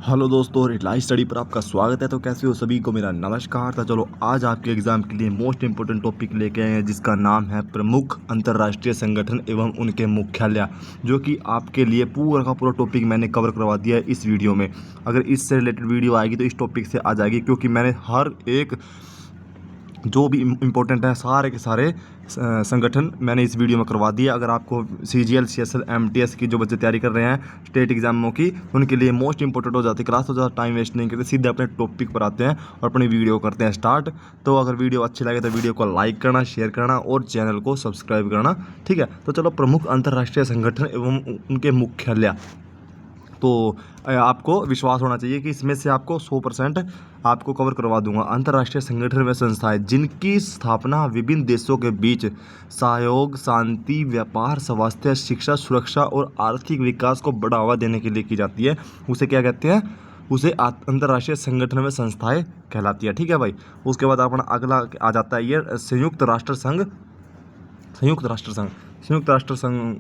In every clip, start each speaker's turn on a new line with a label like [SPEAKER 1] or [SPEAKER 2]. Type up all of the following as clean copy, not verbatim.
[SPEAKER 1] Hello दोस्तों, relies study पर आपका स्वागत है। तो कैसे हो सभी को मेरा नमस्कार। तो चलो आज आपके एग्जाम के लिए मोस्ट इंपोर्टेंट टॉपिक लेके आए हैं जिसका नाम है प्रमुख अंतर्राष्ट्रीय संगठन एवं उनके मुख्यालय, जो कि आपके लिए पूरा का पूरा टॉपिक मैंने कवर करवा दिया है इस वीडियो में। अगर इससे रिलेटेड वीडियो आएगी तो इस टॉपिक से आ जाएगी, क्योंकि मैंने हर एक जो भी इम्पोर्टेंट है सारे के सारे संगठन मैंने इस वीडियो में करवा दिया। अगर आपको CGL CSL MTS की जो बच्चे तैयारी कर रहे हैं स्टेट एग्जामों की, उनके लिए मोस्ट इंपॉर्टेंट हो जाती है क्लास। तो ज़्यादा टाइम वेस्ट नहीं करते, सीधे अपने टॉपिक पर आते हैं और अपनी वीडियो करते हैं स्टार्ट। तो अगर वीडियो अच्छी लगे तो वीडियो को लाइक करना, शेयर करना और चैनल को सब्सक्राइब करना, ठीक है। तो चलो, प्रमुख अंतर्राष्ट्रीय संगठन एवं उनके मुख्यालय। तो आपको विश्वास होना चाहिए कि इसमें से आपको 100% आपको कवर करवा दूंगा। अंतर्राष्ट्रीय संगठन व संस्थाएं जिनकी स्थापना विभिन्न देशों के बीच सहयोग, शांति, व्यापार, स्वास्थ्य, शिक्षा, सुरक्षा और आर्थिक विकास को बढ़ावा देने के लिए की जाती है, उसे क्या कहते हैं? उसे अंतर्राष्ट्रीय संगठन व संस्थाएं कहलाती है, ठीक है भाई। उसके बाद अपना अगला आ जाता है ये संयुक्त राष्ट्र संघ। संयुक्त राष्ट्र संघ, संयुक्त राष्ट्र संघ,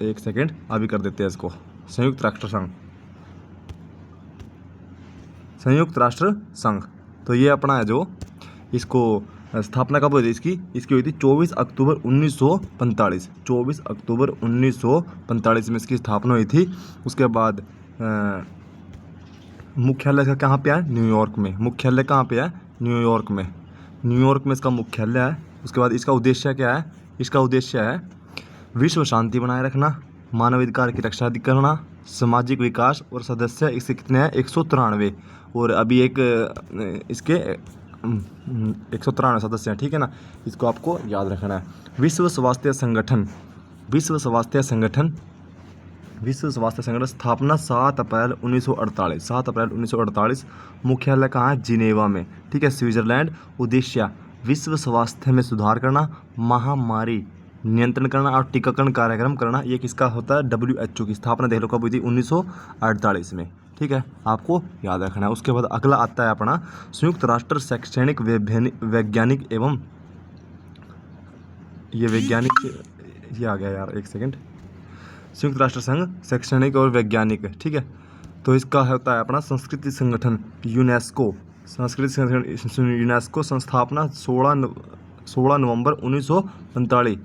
[SPEAKER 1] एक सेकेंड अभी कर देते हैं इसको। संयुक्त राष्ट्र संघ, संयुक्त राष्ट्र संघ। तो ये अपना है जो, इसको स्थापना कब हुई थी इसकी हुई थी 24 अक्टूबर 1945। 24 अक्टूबर 1945 में इसकी स्थापना हुई थी। उसके बाद मुख्यालय का कहाँ पे है? न्यूयॉर्क में। मुख्यालय कहाँ पे है? न्यूयॉर्क में। न्यूयॉर्क में इसका मुख्यालय है। उसके बाद इसका उद्देश्य क्या है? इसका उद्देश्य है विश्व शांति बनाए रखना, मानवाधिकार की रक्षा करना, सामाजिक विकास, और सदस्य इसके कितने हैं? 193। और अभी एक इसके 193 सदस्य हैं, ठीक है ना। इसको आपको याद रखना है। विश्व स्वास्थ्य संगठन, विश्व स्वास्थ्य संगठन, विश्व स्वास्थ्य संगठन स्थापना 7 अप्रैल 1948। 7 अप्रैल 1948। मुख्यालय कहाँ है? जिनेवा में, ठीक है, स्विट्जरलैंड। उद्देश्य विश्व स्वास्थ्य में सुधार करना, महामारी नियंत्रण करना और टीकाकरण कार्यक्रम करना। ये किसका होता है? WHO की स्थापना देख लो कब हुई थी? 1948 में, ठीक है, आपको याद रखना है। उसके बाद अगला आता है अपना संयुक्त राष्ट्र शैक्षणिक वैज्ञानिक एवं, ये वैज्ञानिक, ये आ गया यार, एक सेकेंड। संयुक्त राष्ट्र संघ शैक्षणिक और वैज्ञानिक, ठीक है। तो इसका होता है अपना संस्कृति संगठन, यूनेस्को। संस्कृति संगठन यूनेस्को संस्थापना 16 नवंबर 1945।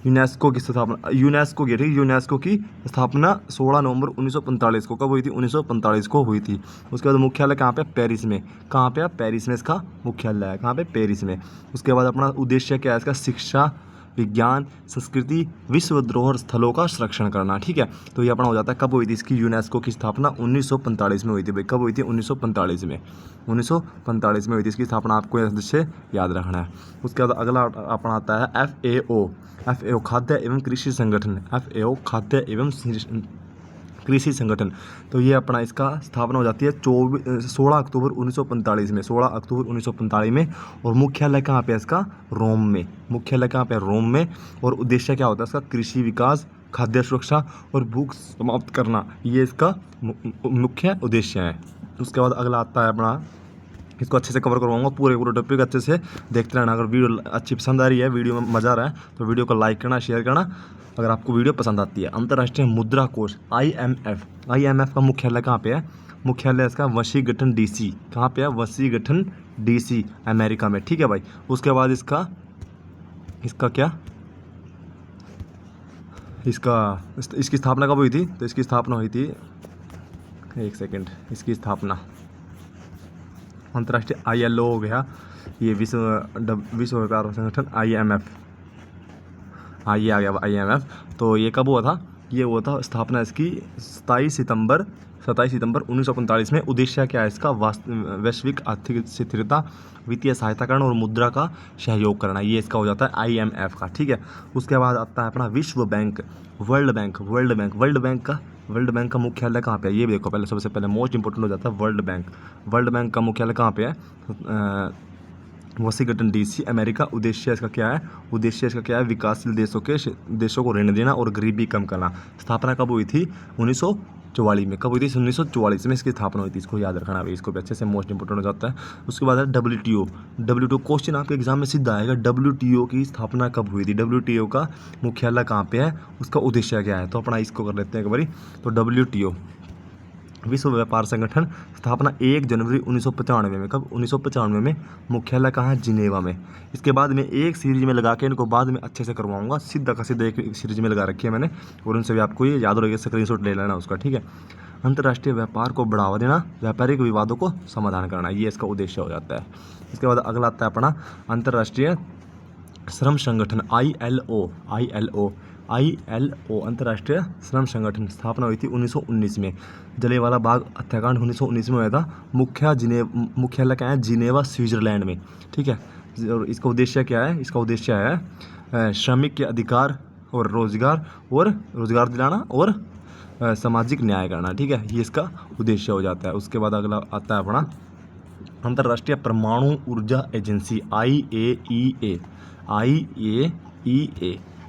[SPEAKER 1] यूनेस्को की स्थापना, यूनेस्को की, ठीक, यूनेस्को की स्थापना 16 नवंबर 1945 को कब हुई थी? 1945 को हुई थी। उसके बाद मुख्यालय कहाँ पे? पेरिस में। कहाँ पे? पेरिस में इसका मुख्यालय है। कहाँ पे? पेरिस में। उसके बाद अपना उद्देश्य क्या है इसका? शिक्षा, विज्ञान, संस्कृति, विश्व धरोहर स्थलों का संरक्षण करना, ठीक है। तो ये अपना हो जाता है। कब हुई थी इसकी यूनेस्को की स्थापना? 1945 में हुई थी भाई। कब हुई थी? 1945 में। 1945 में हुई थी इसकी स्थापना, आपको इससे याद रखना है। उसके बाद अगला अपना आता है FAO। FAO खाद्य एवं कृषि संगठन। FAO खाद्य एवं कृषि संगठन। तो ये अपना इसका स्थापना हो जाती है 16 अक्टूबर 1945 में। 16 अक्टूबर 1945 में। और मुख्यालय कहाँ पे है इसका? रोम में। मुख्यालय कहाँ पे? रोम में। और उद्देश्य क्या होता है इसका? कृषि विकास, खाद्य सुरक्षा और भूख समाप्त करना, ये इसका मुख्य उद्देश्य है। उसके बाद अगला आता है अपना, इसको अच्छे से कवर करवाऊंगा, पूरे टॉपिक अच्छे से देखते रहना। अगर वीडियो अच्छी पसंद आ रही है, वीडियो में मज़ा आ रहा है, तो वीडियो को लाइक करना, शेयर करना अगर आपको वीडियो पसंद आती है। अंतर्राष्ट्रीय मुद्रा कोष, IMF का मुख्यालय कहाँ पे है? मुख्यालय इसका वाशिंगटन DC। कहाँ पे है? वाशिंगटन DC, अमेरिका में, ठीक है भाई। उसके बाद इसका क्या, इसकी स्थापना कब हुई थी? तो इसकी स्थापना हुई थी, एक सेकेंड, इसकी स्थापना अंतर्राष्ट्रीय ILO हो गया, ये विश्व व्यापार संगठन IMF, ये आ गया IMF। तो ये कब हुआ था? ये हुआ था स्थापना इसकी 27 सितंबर 1945 में। उद्देश्य क्या है इसका? वैश्विक आर्थिक स्थिरता, वित्तीय सहायता करना और मुद्रा का सहयोग करना, ये इसका हो जाता है IMF का, ठीक है। उसके बाद आता है अपना विश्व बैंक, वर्ल्ड बैंक का मुख्यालय कहाँ पे है? ये देखो, पहले सबसे पहले मोस्ट इंपोर्टेंट हो जाता है वर्ल्ड बैंक का मुख्यालय कहाँ पे है? Washington DC, America. उद्देश्य इसका क्या है? विकासशील देशों को ऋण देना और गरीबी कम करना। स्थापना कब हुई थी? 1944 में। कब हुई थी? 1944 में इसकी स्थापना हुई थी। इसको याद रखना भाई, इसको भी अच्छे से मोस्ट इंपोर्टेंट हो जाता है। उसके बाद है WTO क्वेश्चन आपके एग्जाम में सीधा आएगा। WTO की स्थापना कब हुई थी? WTO का मुख्यालय कहाँ पे है? उसका उद्देश्य क्या है? तो अपना इसको कर लेते हैं एक बारी। तो विश्व व्यापार संगठन स्थापना 1 जनवरी 1995 में। कब? 1995 में। मुख्यालय कहाँ है? जिनेवा में। इसके बाद में एक सीरीज में लगा के इनको बाद में अच्छे से करवाऊंगा, सीधा का सीधा एक सीरीज में लगा रखी है मैंने, और उनसे भी आपको ये याद रहेगा, स्क्रीनशॉट ले लेना उसका, ठीक है। अंतर्राष्ट्रीय व्यापार को बढ़ावा देना, व्यापारिक विवादों को समाधान करना, ये इसका उद्देश्य हो जाता है। इसके बाद अगला आता है अपना अंतर्राष्ट्रीय श्रम संगठन ILO अंतर्राष्ट्रीय श्रम संगठन स्थापना हुई थी 1919 में। जलियांवाला बाग हत्याकांड 1919 में हुआ था। मुख्यालय क्या है? जिनेवा, स्विट्जरलैंड में, ठीक है। और इसका उद्देश्य क्या है? इसका उद्देश्य है श्रमिक के अधिकार और रोजगार दिलाना और सामाजिक न्याय करना, ठीक है, ये इसका उद्देश्य हो जाता है। उसके बाद अगला आता है अपना अंतर्राष्ट्रीय परमाणु ऊर्जा एजेंसी IAEA।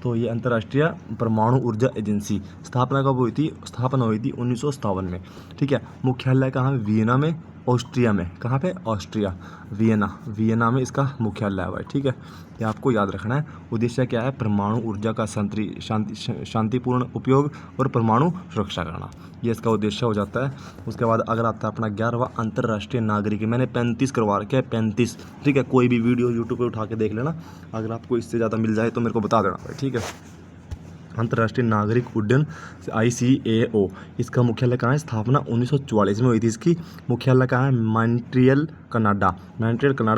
[SPEAKER 1] तो ये अंतर्राष्ट्रीय परमाणु ऊर्जा एजेंसी स्थापना कब हुई थी? स्थापना हुई थी 1957 में, ठीक है। मुख्यालय कहाँ है? वियना में, ऑस्ट्रिया में। कहाँ पे? ऑस्ट्रिया, वियना में इसका मुख्यालय है भाई, ठीक है। ये आपको याद रखना है। उद्देश्य क्या है? परमाणु ऊर्जा का शांतिपूर्ण उपयोग और परमाणु सुरक्षा करना, ये इसका उद्देश्य हो जाता है। उसके बाद अगला आता है अपना 11वां अंतर्राष्ट्रीय नागरिक। मैंने 35 करवा रखे हैं, 35, ठीक है। कोई भी वीडियो यूट्यूब पे उठा के देख लेना, अगर आपको इससे ज़्यादा मिल जाए तो मेरे को बता देना भाई, ठीक है। अंतर्राष्ट्रीय नागरिक उड्डयन ICAO, इसका मुख्यालय कहाँ है? स्थापना 1944 में हुई थी इसकी। मुख्यालय कहाँ है? Montreal, Canada.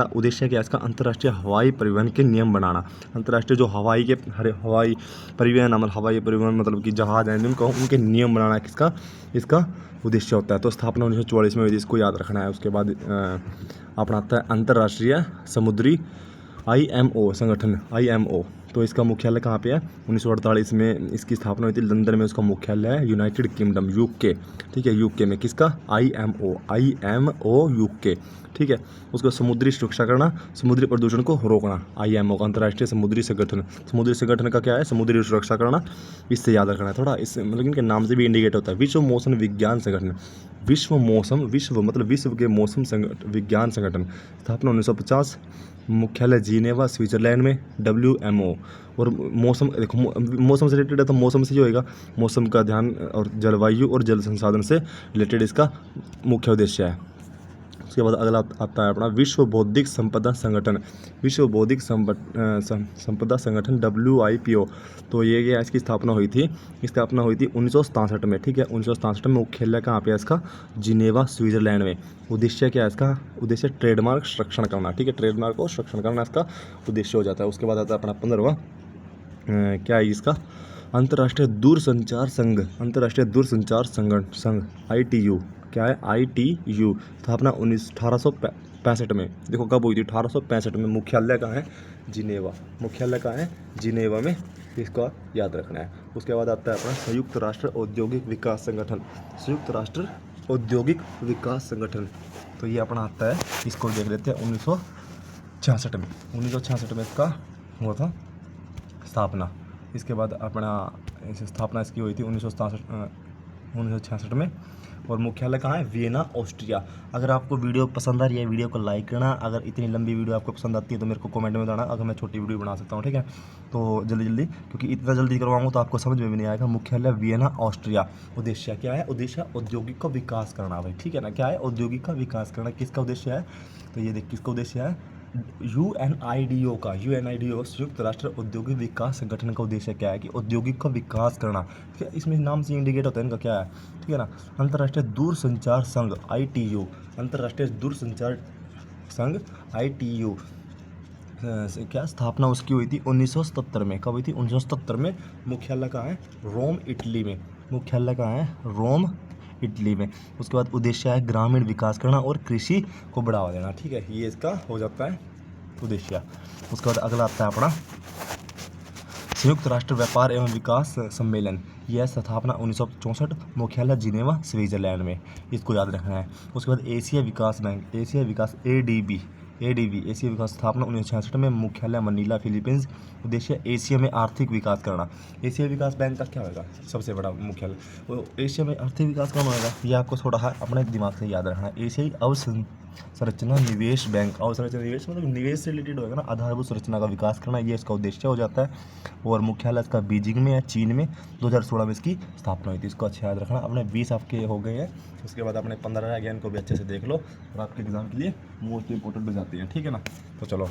[SPEAKER 1] उद्देश्य क्या है इसका? अंतर्राष्ट्रीय हवाई परिवहन के नियम बनाना। अंतर्राष्ट्रीय जो हवाई परिवहन मतलब कि जहाज हैं उनके नियम बनाना किसका? इसका उद्देश्य होता है। तो स्थापना 1944 में हुई थी, इसको याद रखना है। उसके बाद अपना आता है अंतर्राष्ट्रीय समुद्री IMO संगठन, IMO। तो इसका मुख्यालय कहाँ पे है? 1948 में इसकी स्थापना हुई थी, लंदन में उसका मुख्यालय है। यूनाइटेड किंगडम, UK, ठीक है, UK में। किसका? IMO UK, ठीक है। उसको समुद्री सुरक्षा करना, समुद्री प्रदूषण को रोकना, IMO का अंतर्राष्ट्रीय समुद्री संगठन। समुद्री संगठन का क्या है? समुद्री सुरक्षा करना, इससे याद रखना है थोड़ा, इस मतलब इनके नाम से भी इंडिकेट होता है। विश्व मौसम विज्ञान संगठन, विश्व मतलब विश्व के मौसम विज्ञान संगठन, स्थापना 1950। मुख्यालय जिनेवा, स्विट्जरलैंड में। WMO। और मौसम, देखो मौसम से रिलेटेड है तो मौसम से जो होगा, मौसम का ध्यान और जलवायु और जल संसाधन से रिलेटेड इसका मुख्य उद्देश्य है। उसके बाद अगला आता है अपना विश्व बौद्धिक संपदा संगठन, WIPO। तो ये क्या, इसकी स्थापना हुई थी 1967 में, ठीक है। 1967 में। मुख्यालय कहाँ पे है इसका? जिनेवा, स्विट्जरलैंड में। उद्देश्य क्या है इसका? उद्देश्य ट्रेडमार्क संरक्षण करना, ठीक है, ट्रेडमार्क को संरक्षण करना इसका उद्देश्य हो जाता है। उसके बाद आता है अपना 15वां, क्या है इसका? अंतर्राष्ट्रीय दूरसंचार संघ, संघ ITU। क्या है? ITU। स्थापना 1865 में। देखो कब हुई थी? 1865 में। मुख्यालय कहाँ है? जिनेवा। मुख्यालय कहाँ है? जिनेवा में, इसका याद रखना है। उसके बाद आता है अपना संयुक्त राष्ट्र औद्योगिक विकास संगठन, तो ये अपना आता है, इसको देख लेते हैं। 1966 में इसका हुआ था स्थापना। इसके बाद अपना स्थापना इसकी हुई थी 1966 में। और मुख्यालय कहाँ है? Vienna, Austria. अगर आपको वीडियो पसंद आ रही है, वीडियो को लाइक करना। अगर इतनी लंबी वीडियो आपको पसंद आती है तो मेरे को कमेंट में बताना, अगर मैं छोटी वीडियो बना सकता हूँ, ठीक है। तो जल्दी, क्योंकि इतना जल्दी करवाऊंगा तो आपको समझ में भी नहीं आएगा। मुख्यालय वियना, ऑस्ट्रिया। उद्देश्य क्या है? उद्देश्य औद्योगिक का विकास करना भाई, ठीक है ना। क्या है? औद्योगिक का विकास करना। किसका उद्देश्य है? तो ये देख, किसका उद्देश्य है? UNIDO का, संयुक्त राष्ट्र औद्योगिक विकास संगठन का उद्देश्य क्या है? कि औद्योगिक का विकास करना, ठीक है। इसमें नाम से इंडिकेट होता है इनका क्या है, ठीक है ना। अंतर्राष्ट्रीय दूरसंचार संघ ITU, अंतर्राष्ट्रीय दूरसंचार संघ ITU, क्या स्थापना उसकी हुई थी 1977 में। कब हुई थी? 1977 में। मुख्यालय कहाँ है? रोम, इटली में। मुख्यालय कहाँ है? रोम, इटली में। उसके बाद उद्देश्य है ग्रामीण विकास करना और कृषि को बढ़ावा देना, ठीक है, ये इसका हो जाता है उद्देश्य। उसके बाद अगला आता है अपना संयुक्त राष्ट्र व्यापार एवं विकास सम्मेलन, यह स्थापना 1964। मुख्यालय जिनेवा, स्विट्जरलैंड में, इसको याद रखना है। उसके बाद एशिया विकास बैंक, ADB, ADB एशिया विकास स्थापना 1966 में, मुख्यालय मनीला फिलीपींस, उद्देश्य एशिया में आर्थिक विकास करना। एशिया विकास बैंक का क्या होगा सबसे बड़ा मुख्यालय, वो एशिया में आर्थिक विकास कौन होगा, ये आपको थोड़ा है अपने दिमाग से याद रखना। एशियाई अवसंरचना निवेश बैंक, अवसंरचना निवेश मतलब निवेश से रिलेटेड होगा ना, आधारभूत संरचना का विकास करना, ये इसका उद्देश्य हो जाता है। और मुख्यालय इसका बीजिंग में या चीन में, 2016 में इसकी स्थापना हुई थी, इसको अच्छा याद रखना। अपने 20 आपके हो गए हैं, उसके बाद अपने 15 रह गए, इनको भी अच्छे से देख लो और आपके एग्जाम के लिए मोस्ट इंपॉर्टेंट हो जाती है, ठीक है ना। तो चलो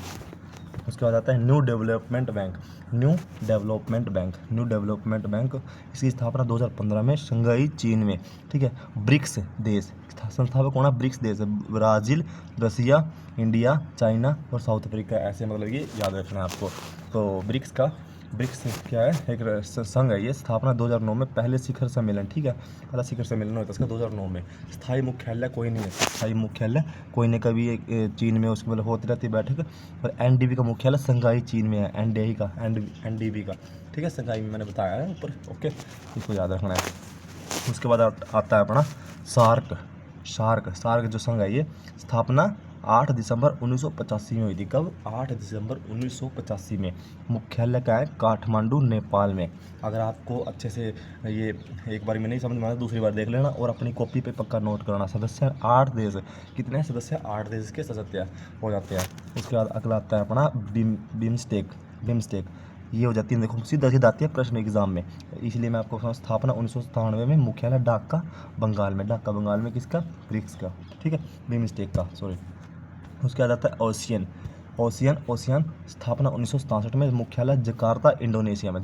[SPEAKER 1] उसके बाद आता है new development bank. New development bank, new development bank, इसकी स्थापना 2015 में शंघाई चीन में, ठीक है। ब्रिक्स देश, संस्थापक कौन है, ब्रिक्स देश, ब्राज़ील, रसिया, इंडिया, चाइना और साउथ अफ्रीका, ऐसे मतलब ये याद रखना है आपको। तो ब्रिक्स क्या है, एक संघ है ये, स्थापना 2009 में, पहले शिखर सम्मेलन, ठीक है, पहला शिखर सम्मेलन हुआ था इसका 2009 में। स्थायी मुख्यालय कोई नहीं है, स्थायी मुख्यालय कोई नहीं, कभी एक चीन में उसकी मतलब होती रहती है बैठक। और NDB का मुख्यालय शंघाई चीन में है, NDB का, ठीक है, शंघाई में मैंने बताया है ऊपर, ओके, इसको याद रखना है। उसके बाद आता है अपना सार्क जो संघ है ये, स्थापना 8 दिसंबर 1985 में हुई थी। कब, 8 दिसंबर 1985 में। मुख्यालय का है काठमांडू नेपाल में। अगर आपको अच्छे से ये एक बार में नहीं समझ में आया दूसरी बार देख लेना और अपनी कॉपी पे पक्का नोट करना। सदस्य 8 देश, कितने सदस्य, 8 देश के सदस्य हो जाते हैं। उसके बाद अगला आता है अपना बिम्स्टेक, ये हो जाती है, देखो सीधा आती है प्रश्न एग्जाम में, इसलिए मैं आपको स्थापना 1997 में, मुख्यालय ढाका बंगाल में, किसका, ब्रिक्स का, ठीक है, बिम्स्टेक का, सॉरी। उसके बाद आता है ओशियन, स्थापना 1967 में, मुख्यालय जकार्ता इंडोनेशिया में,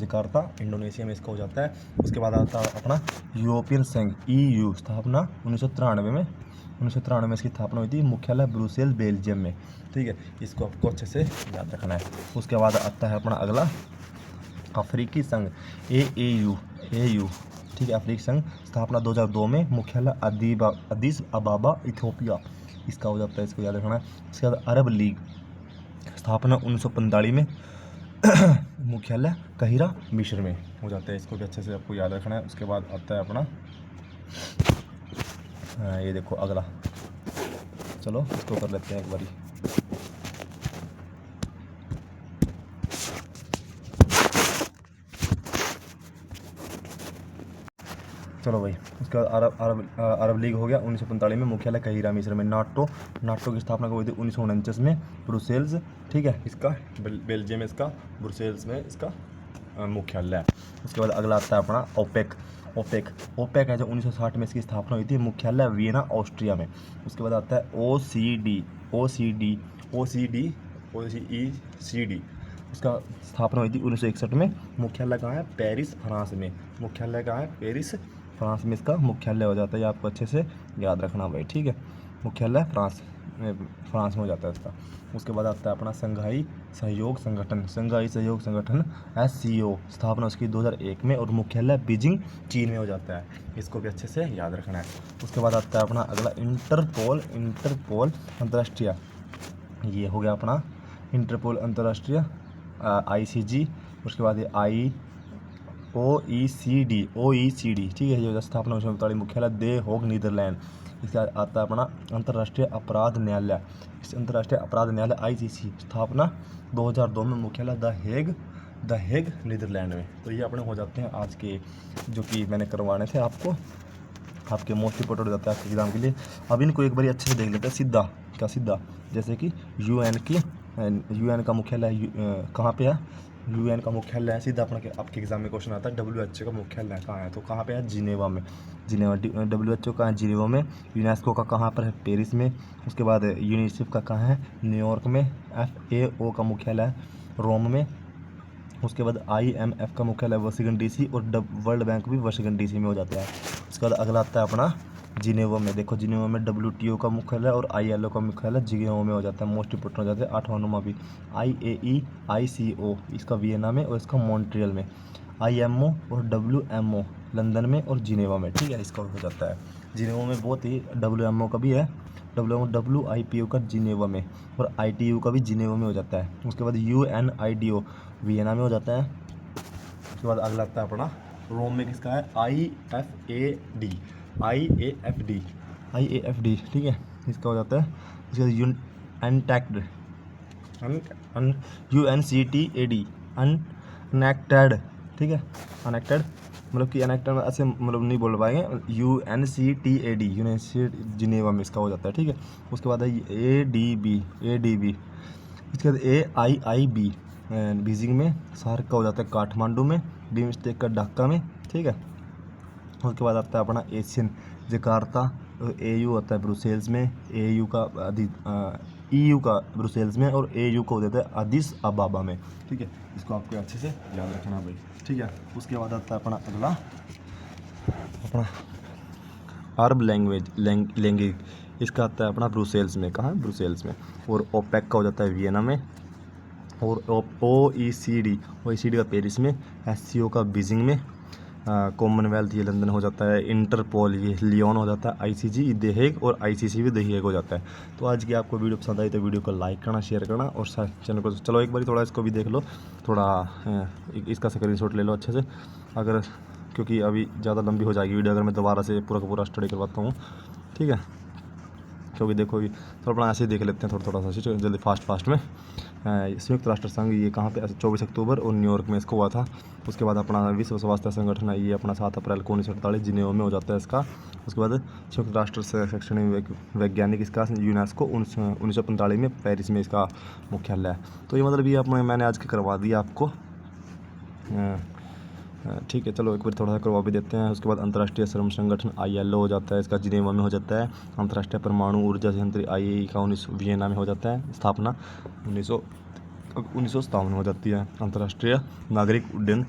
[SPEAKER 1] इसका हो जाता है। उसके बाद आता है अपना यूरोपियन संघ EU, स्थापना 1993 में इसकी स्थापना हुई थी, मुख्यालय ब्रुसेल बेल्जियम में, ठीक है, इसको आपको अच्छे से याद रखना है। उसके बाद आता है अपना अगला अफ्रीकी संघ AU, ठीक है, अफ्रीकी संघ, स्थापना 2002 में, मुख्यालय अदीस अबाबा इथियोपिया, इसका हो जाता है, इसको याद रखना है। उसके बाद अरब लीग, स्थापना 1945 में, मुख्यालय काहिरा मिस्र में हो जाता है, इसको भी अच्छे से आपको याद रखना है। उसके बाद आता है अपना ये देखो अगला, चलो इसको कर लेते हैं एक बारी। चलो भाई, उसके बाद अरब लीग हो गया 1945 में, मुख्यालय काहिरा मिस्र में। नाटो की स्थापना कब हुई थी 1949 में, ब्रुसेल्स, ठीक है, इसका बेल्जियम में, इसका ब्रुसेल्स में इसका मुख्यालय है। उसके बाद अगला आता है अपना ओपेक है जो 1960 में इसकी स्थापना हुई थी, मुख्यालय वियना ऑस्ट्रिया में। उसके बाद आता है OECD, उसका स्थापना हुई थी 1961 में, मुख्यालय कहाँ है, पेरिस फ्रांस में, इसका मुख्यालय हो जाता है, ये आपको अच्छे से याद रखना भाई, ठीक है, मुख्यालय फ्रांस में हो जाता है इसका। उसके बाद आता है अपना शंघाई सहयोग संगठन SCO, स्थापना उसकी 2001 में और मुख्यालय बीजिंग चीन में हो जाता है, इसको भी अच्छे से याद रखना है। उसके बाद आता है अपना अगला इंटरपोल अंतर्राष्ट्रीय, ये हो गया अपना इंटरपोल अंतर्राष्ट्रीय, ICG। उसके बाद ये OECD, ठीक है, ये स्थापना 1945, मुख्यालय दे होग नीदरलैंड। इसके बाद आता है अपना अंतर्राष्ट्रीय अपराध न्यायालय, ICC, स्थापना 2002 में, मुख्यालय द हेग नीदरलैंड में। तो ये अपने हो जाते हैं आज के जो कि मैंने करवाने थे आपके मोस्ट इंपोर्टेंट हो जाता है आपके एग्जाम के लिए। अब इनको एक बार अच्छे से देख लेते हैं सीधा, जैसे कि UN का मुख्यालय कहाँ पे है, UN का मुख्यालय है, सीधा आपके एग्जाम में क्वेश्चन आता है WHO का मुख्यालय कहाँ है, तो कहाँ पे है, जिनेवा में। WHO का है जिनेवा में। यूनेस्को का कहाँ पर है, पेरिस में। उसके बाद यूनिसेफ का कहाँ है, न्यूयॉर्क में। FAO का मुख्यालय है रोम में। उसके बाद IMF का मुख्यालय वाशिंगटन DC और वर्ल्ड बैंक भी वाशिंगटन DC में हो जाता है। उसके बाद अगला आता है अपना जिनेवा में, देखो जिनेवा में WTO का मुख्यालय और ILO का मुख्यालय जिनेवा में हो जाता है, मोस्ट इंपोर्टेंट हो जाता है। 8वां नंबर भी IAE ICO, इसका वियना में और इसका मॉन्ट्रियल में। IMO और WMO लंदन में और जिनेवा में, ठीक है, इसका हो जाता है। जिनेवा में बहुत ही WMO का भी है, WIPO का जिनेवा में और ITU का भी जिनेवा में हो जाता है। उसके बाद UNIDO वियना में हो जाता है। उसके बाद अगला आता है अपना रोम में, किसका है, IAFD, ठीक है, इसका हो जाता है। उसके बाद अनटैक्ड, UNCTAD, अनएक्टेड, ठीक है। अनएक्टेड मतलब कि अनएक्टेड ऐसे मतलब नहीं बोल पाएंगे, UNCTAD, यूनाइटेड जिनेवा में इसका हो जाता है, ठीक है। उसके बाद है ADB, इसके बाद AIIB बीजिंग में, सार्क का हो जाता है काठमांडू में, बिम्स्टेक का ढाका में, ठीक है। उसके बाद आता है अपना एशियन जकार्ता, AU होता है ब्रुसेल्स में, EU का ब्रुसेल्स में, और AU को हो जाता है अदिस अबाबा में, ठीक है। इसको आपको अच्छे से याद रखना भाई, ठीक है। उसके बाद आता है अपना अगला, अपना अरब लैंग्वेज, इसका आता है अपना ब्रुसेल्स में, कहाँ, ब्रुसेल्स में। और ओपेक का हो जाता है वियना में, और OECD का पेरिस में, SCO का बीजिंग में, कॉमनवेल्थ ये लंदन हो जाता है, इंटरपोल ये लियोन हो जाता है, ICG द हेग, और ICC भी द हेग हो जाता है। तो आज की आपको वीडियो पसंद आई तो वीडियो को लाइक करना, शेयर करना, और चैनल को चलो एक बार थोड़ा इसको भी देख लो, थोड़ा इसका स्क्रीनशॉट ले लो अच्छे से, अगर क्योंकि अभी ज़्यादा लंबी हो जाएगी वीडियो अगर मैं दोबारा से पूरा का पूरा स्टडी करवाता हूँ, ठीक है। क्योंकि देखो ये थोड़ा अपना ऐसे ही देख लेते हैं, थोड़ा सा जल्दी फास्ट में। संयुक्त राष्ट्र संघ ये कहाँ पे, 24 अक्टूबर और न्यूयॉर्क में इसको हुआ था। उसके बाद अपना विश्व स्वास्थ्य संगठन है, ये अपना 7 अप्रैल को 1948 जिनेवा में हो जाता है इसका। उसके बाद संयुक्त राष्ट्र शैक्षणिक वैज्ञानिक इसका यूनेस्को 1945 में पेरिस में इसका मुख्यालय है। तो ये मतलब ये मैंने आज के करवा दिया आपको, ठीक है। चलो एक बार थोड़ा सा करवा भी देते हैं। उसके बाद अंतर्राष्ट्रीय श्रम संगठन ILO हो जाता है इसका, जिनेवा में हो जाता है। अंतर्राष्ट्रीय परमाणु ऊर्जा संयंत्र IAEA का 19 वियना में हो जाता है स्थापना, 1957 में हो जाती है। अंतर्राष्ट्रीय नागरिक उड्डयन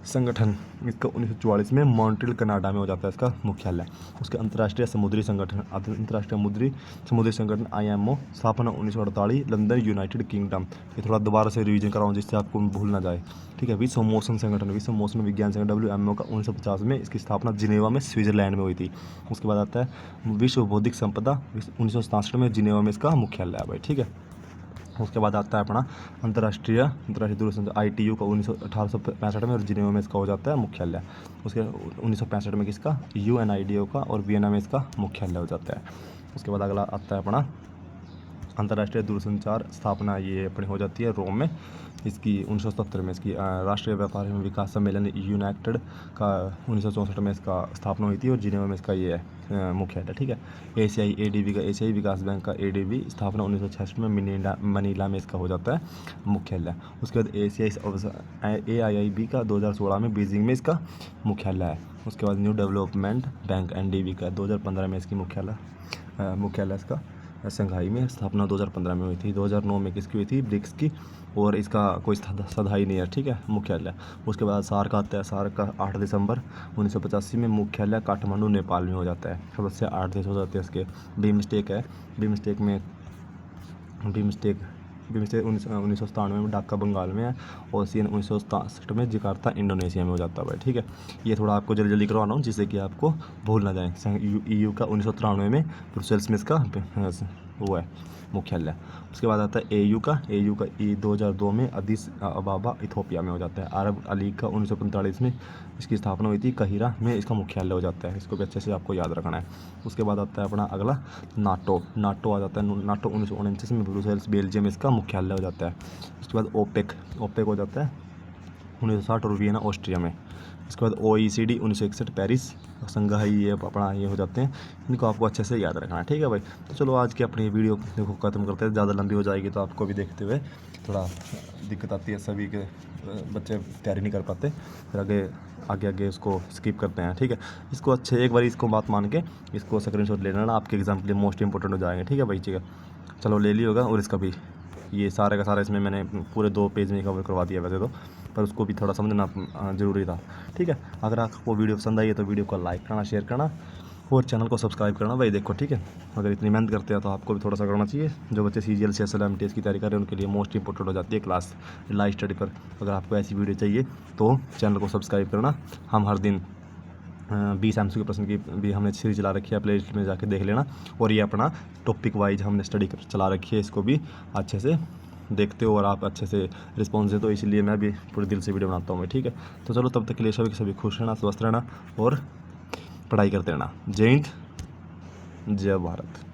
[SPEAKER 1] संगठन इसका 1944 में मॉन्ट्रियल कनाडा में हो जाता है इसका मुख्यालय। उसके अंतर्राष्ट्रीय समुद्री समुद्री संगठन IMO स्थापना 1948 लंदन यूनाइटेड किंगडम। ये थोड़ा दोबारा से रिवीजन कराऊँ जिससे आपको भूल ना जाए, ठीक है। विश्व मौसम संगठन, विश्व मौसम विज्ञान संगठन WMO का 1950 में इसकी स्थापना जिनेवा में स्विट्जरलैंड में हुई थी। उसके बाद आता है विश्व बौद्धिक संपदा 1967 में जिनेवा में इसका मुख्यालय है भाई, ठीक है। उसके बाद आता है अपना अंतर्राष्ट्रीय दूरसंचार ITU का 1865 में, और जिनेवा में इसका हो जाता है मुख्यालय। उसके 1965 में किसका, UNIDO का, और वियना में इसका मुख्यालय हो जाता है। उसके बाद अगला आता है अपना अंतर्राष्ट्रीय दूरसंचार स्थापना, ये अपनी हो जाती है रोम में, इसकी 1970 में इसकी राष्ट्रीय व्यापार एवं विकास सम्मेलन यूनाइटेड का 1964 में इसका स्थापना हुई थी, और जिनेवा में इसका ये है मुख्यालय, ठीक है। ADB का, एशियाई विकास बैंक का ADB स्थापना 1966 में मनीला में इसका हो जाता है मुख्यालय। उसके बाद AIIB का 2016 में बीजिंग में इसका मुख्यालय है। उसके बाद न्यू डेवलपमेंट बैंक NDB का 2015 में इसकी मुख्यालय इसका संघाई में, स्थापना 2015 में हुई थी। 2009 में किसकी हुई थी, ब्रिक्स की, और इसका कोई सधाई नहीं है, ठीक है, मुख्यालय। उसके बाद सार्क आता है, सार्क का 8 दिसंबर 1985 में मुख्यालय काठमांडू नेपाल में हो जाता है। सदस्य 8 देश हो जाते हैं इसके। बिमस्टेक है, बिमस्टेक 1997 में ढाका बंगाल में है, और ASEAN 1967 में जकार्ता इंडोनेशिया में हो जाता है भाई, ठीक है। ये थोड़ा आपको जल्दी करवाना हूँ जिससे कि आपको भूल ना जाए। EU का 1993 में ब्रुसेल्स में इसका वो है मुख्यालय। उसके बाद आता है AU का 2002 में अदिस अबाबा इथोपिया में हो जाता है। अरब लीग का 1945 में इसकी स्थापना हुई थी, काहिरा में इसका मुख्यालय हो जाता है। इसको भी अच्छे से आपको याद रखना है। उसके बाद आता है अपना अगला नाटो आ जाता है। नाटो 1949 में ब्रुसेल्स बेल्जियम में इसका मुख्यालय हो जाता है। उसके बाद ओपेक हो जाता है 1960 और वियना ऑस्ट्रिया में। इसके बाद OECD 1961 पेरिस, संघाई ये अपना ये हो जाते हैं। इनको आपको अच्छे से याद रखना है, ठीक है भाई। तो चलो आज की अपनी वीडियो देखो ख़त्म करते हैं, ज़्यादा लंबी हो जाएगी तो आपको भी देखते हुए थोड़ा दिक्कत आती है, सभी के बच्चे तैयारी नहीं कर पाते, फिर आगे उसको स्किप करते हैं, ठीक है। इसको अच्छे एक बार इसको बात मान के इसको स्क्रीनशॉट ले लेना, आपके एग्जाम के लिए मोस्ट इंपॉर्टेंट हो जाएंगे, ठीक है भाई, ठीक है। चलो ले लिया होगा। और इसका भी ये सारे का सारा इसमें मैंने पूरे 2 पेज में कवर करवा दिया वैसे तो, पर उसको भी थोड़ा समझना ज़रूरी था, ठीक है। अगर आपको वीडियो पसंद आई है तो वीडियो को लाइक करना, शेयर करना, और चैनल को सब्सक्राइब करना भाई, देखो, ठीक है। अगर इतनी मेहनत करते हैं तो आपको भी थोड़ा सा करना चाहिए। जो बच्चे CGL CSL MTS की तैयारी कर रहे हैं उनके लिए मोस्ट इंपॉर्टेंट हो जाती है क्लास लाइव स्टडी पर। अगर आपको ऐसी वीडियो चाहिए तो चैनल को सब्सक्राइब करना। हम हर दिन 20 MCQ प्रश्न की भी हमने सीरीज चला रखी है, प्ले लिस्ट में जाके देख लेना। और ये अपना टॉपिक वाइज हमने स्टडी चला रखी है, इसको भी अच्छे से देखते हो और आप अच्छे से रिस्पॉन्स देते हो, इसलिए मैं भी पूरे दिल से वीडियो बनाता हूँ मैं, ठीक है। तो चलो तब तक के लिए सभी खुश रहना, स्वस्थ रहना, और पढ़ाई करते रहना। जय हिंद, जय भारत।